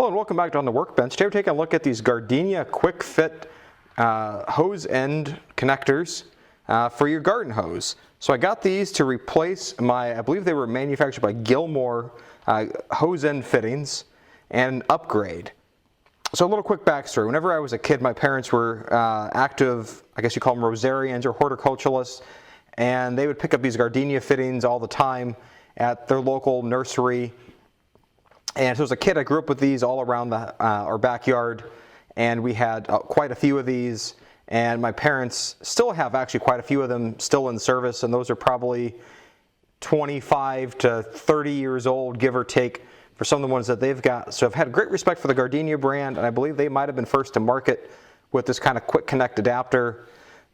Hello and welcome back to On the Workbench. Today we're taking a look at these Gardena quick fit hose end connectors for your garden hose. So I got these to replace my, I believe they were manufactured by Gilmore hose end fittings and upgrade. So a little quick backstory. Whenever I was a kid, my parents were active, I guess you call them Rosarians or horticulturalists, and they would pick up these Gardena fittings all the time at their local nursery. And so as a kid, I grew up with these all around our backyard, and we had quite a few of these, and my parents still have actually quite a few of them still in service, and those are probably 25 to 30 years old, give or take, for some of the ones that they've got. So I've had great respect for the Gardena brand, and I believe they might have been first to market with this kind of quick connect adapter,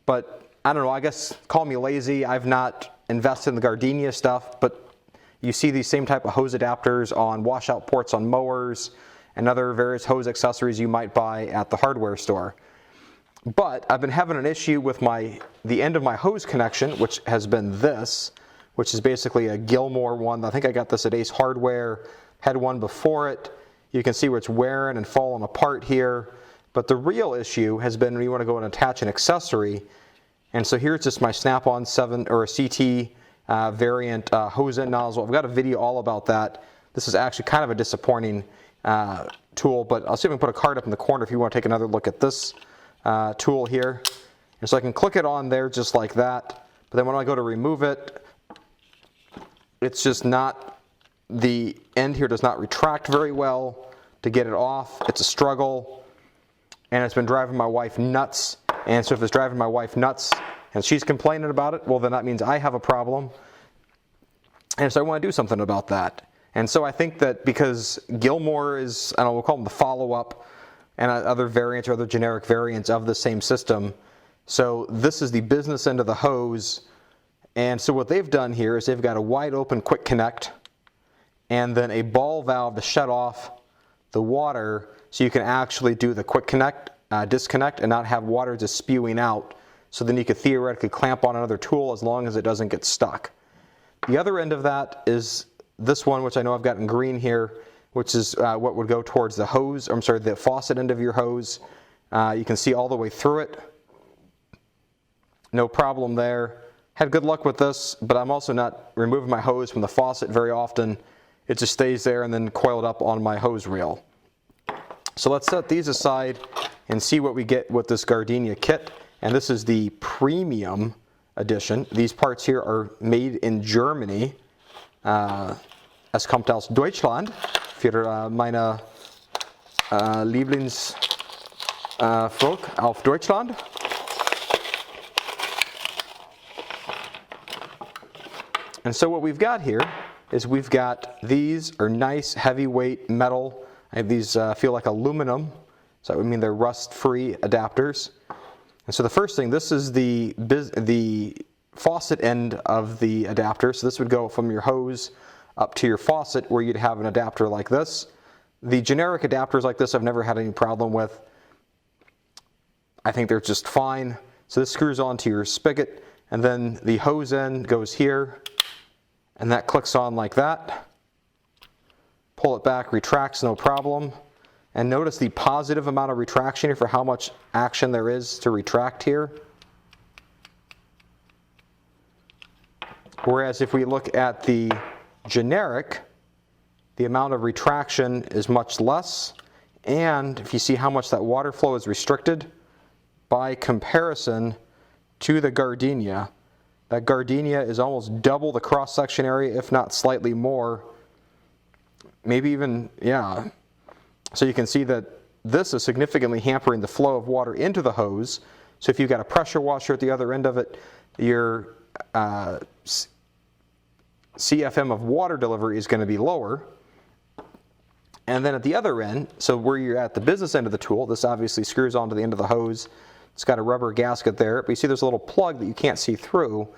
but I don't know, I guess call me lazy. I've not invested in the Gardena stuff, but you see these same type of hose adapters on washout ports on mowers and other various hose accessories you might buy at the hardware store. But I've been having an issue with the end of my hose connection, which has been this, which is basically a Gilmore one. I think I got this at Ace Hardware, had one before it. You can see where it's wearing and falling apart here. But the real issue has been when you want to go and attach an accessory. And so here's just my Snap-on 7 or a CT variant hose end nozzle. I've got a video all about that. This is actually kind of a disappointing tool, but I'll see if I can put a card up in the corner if you want to take another look at this tool here. And so I can click it on there just like that, but then when I go to remove it, it's just not, the end here does not retract very well to get it off. It's a struggle, and it's been driving my wife nuts. And so if it's driving my wife nuts and she's complaining about it, well, then that means I have a problem. And so I want to do something about that. And so I think that because Gilmore is, I don't know, we'll call them the follow-up, and other variants or other generic variants of the same system. So this is the business end of the hose. And so what they've done here is they've got a wide open quick connect and then a ball valve to shut off the water so you can actually do the quick connect, disconnect, and not have water just spewing out. So then you could theoretically clamp on another tool as long as it doesn't get stuck. The other end of that is this one, which I know I've got in green here, which is what would go towards the hose, I'm sorry, the faucet end of your hose. You can see all the way through it. No problem there. Had good luck with this, but I'm also not removing my hose from the faucet very often. It just stays there and then coiled up on my hose reel. So let's set these aside and see what we get with this Gardena kit. And this is the premium edition. These parts here are made in Germany. Es kommt aus Deutschland für meine Lieblingsvolk auf Deutschland. And so what we've got here is we've got, these are nice heavyweight metal. These feel like aluminum, so that would mean they're rust-free adapters. And so the first thing, this is the faucet end of the adapter. So this would go from your hose up to your faucet where you'd have an adapter like this. The generic adapters like this I've never had any problem with. I think they're just fine. So this screws onto your spigot, and then the hose end goes here, and that clicks on like that. Pull it back, retracts, no problem. And notice the positive amount of retraction here for how much action there is to retract here. Whereas if we look at the generic, the amount of retraction is much less. And if you see how much that water flow is restricted by comparison to the Gardena, that Gardena is almost double the cross-section area, if not slightly more. Maybe even, yeah. So you can see that this is significantly hampering the flow of water into the hose. So if you've got a pressure washer at the other end of it, your CFM of water delivery is going to be lower. And then at the other end, so where you're at the business end of the tool, this obviously screws onto the end of the hose. It's got a rubber gasket there, but you see there's a little plug that you can't see through.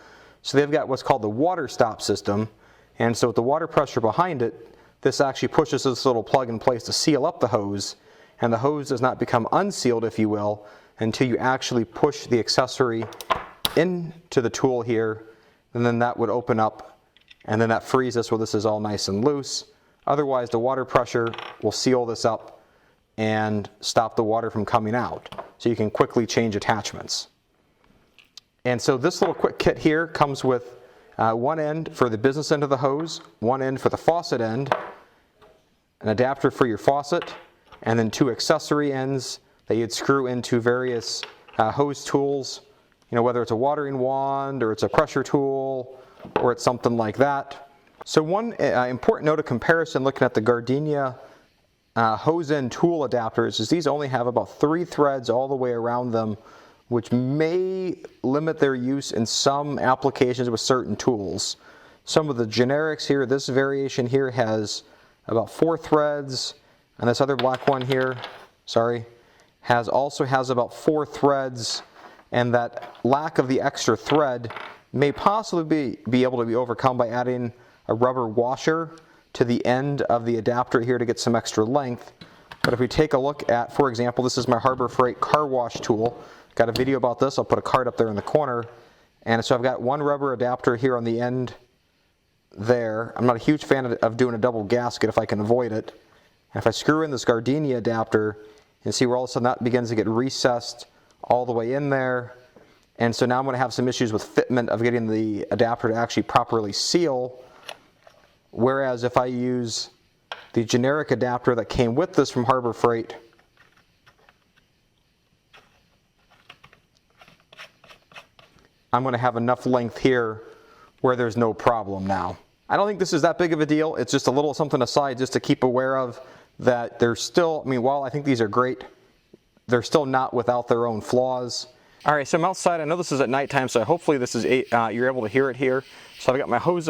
So they've got what's called the water stop system. And so with the water pressure behind it, this actually pushes this little plug in place to seal up the hose, and the hose does not become unsealed, if you will, until you actually push the accessory into the tool here, and then that would open up, and then that frees us where this is all nice and loose. Otherwise, the water pressure will seal this up and stop the water from coming out. So you can quickly change attachments. And so this little quick kit here comes with one end for the business end of the hose, one end for the faucet end, an adapter for your faucet, and then 2 accessory ends that you'd screw into various hose tools, you know, whether it's a watering wand or it's a pressure tool or it's something like that. So one important note of comparison looking at the Gardena hose end tool adapters is these only have about 3 threads all the way around them, which may limit their use in some applications with certain tools. Some of the generics here, this variation here has about 4 threads, and this other black one here, sorry, also has about 4 threads, and that lack of the extra thread may possibly be able to be overcome by adding a rubber washer to the end of the adapter here to get some extra length. But if we take a look at, for example, this is my Harbor Freight car wash tool. Got a video about this. I'll put a card up there in the corner. And so I've got one rubber adapter here on the end there. I'm not a huge fan of doing a double gasket if I can avoid it. And if I screw in this Gardena adapter, you can see where all of a sudden that begins to get recessed all the way in there. And so now I'm going to have some issues with fitment of getting the adapter to actually properly seal. Whereas if I use the generic adapter that came with this from Harbor Freight, I'm going to have enough length here where there's no problem now. I don't think this is that big of a deal. It's just a little something aside just to keep aware of, that they're still, I mean, while I think these are great, they're still not without their own flaws. All right, so I'm outside. I know this is at nighttime, so hopefully this is you're able to hear it here. So I've got my hose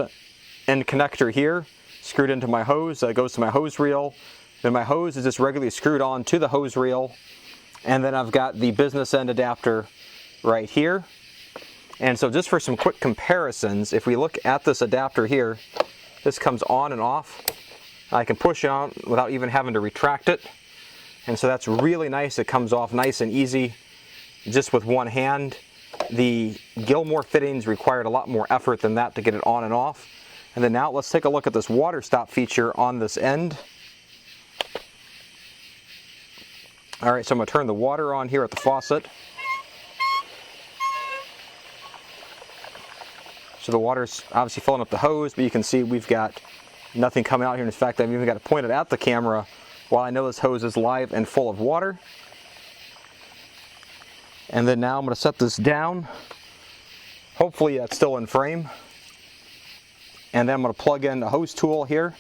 end connector here screwed into my hose. That goes to my hose reel. Then my hose is just regularly screwed on to the hose reel. And then I've got the business end adapter right here. And so just for some quick comparisons, if we look at this adapter here, this comes on and off. I can push on without even having to retract it. And so that's really nice. It comes off nice and easy just with one hand. The Gilmore fittings required a lot more effort than that to get it on and off. And then now let's take a look at this water stop feature on this end. All right, so I'm going to turn the water on here at the faucet. So the water's obviously filling up the hose, but you can see we've got nothing coming out here. In fact, I've even got it pointed at the camera while I know this hose is live and full of water. And then now I'm going to set this down. Hopefully that's still in frame. And then I'm going to plug in the hose tool here.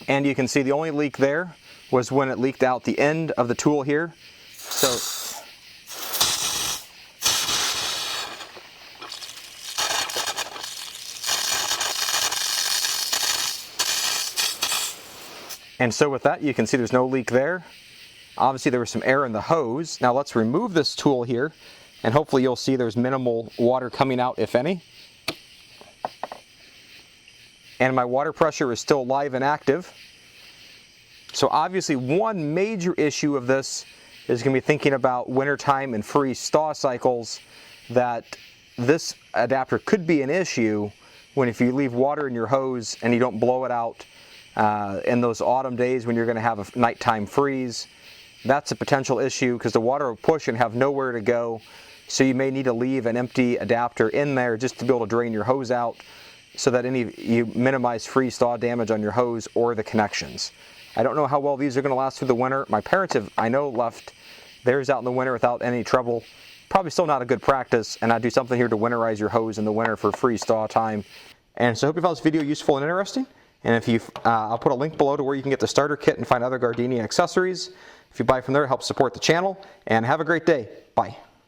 And you can see the only leak there was when it leaked out the end of the tool here. So with that, you can see there's no leak there. Obviously there was some air in the hose. Now let's remove this tool here, and hopefully you'll see there's minimal water coming out, if any. And my water pressure is still live and active. So obviously one major issue of this is going to be thinking about wintertime and freeze-thaw cycles, that this adapter could be an issue when if you leave water in your hose and you don't blow it out in those autumn days when you're going to have a nighttime freeze. That's a potential issue because the water will push and have nowhere to go. So you may need to leave an empty adapter in there just to be able to drain your hose out so that you minimize freeze-thaw damage on your hose or the connections. I don't know how well these are going to last through the winter. My parents have, I know, left theirs out in the winter without any trouble. Probably still not a good practice, and I'd do something here to winterize your hose in the winter for freeze-thaw time. And so I hope you found this video useful and interesting. And if you, I'll put a link below to where you can get the starter kit and find other Gardena accessories. If you buy from there, it helps support the channel. And have a great day. Bye.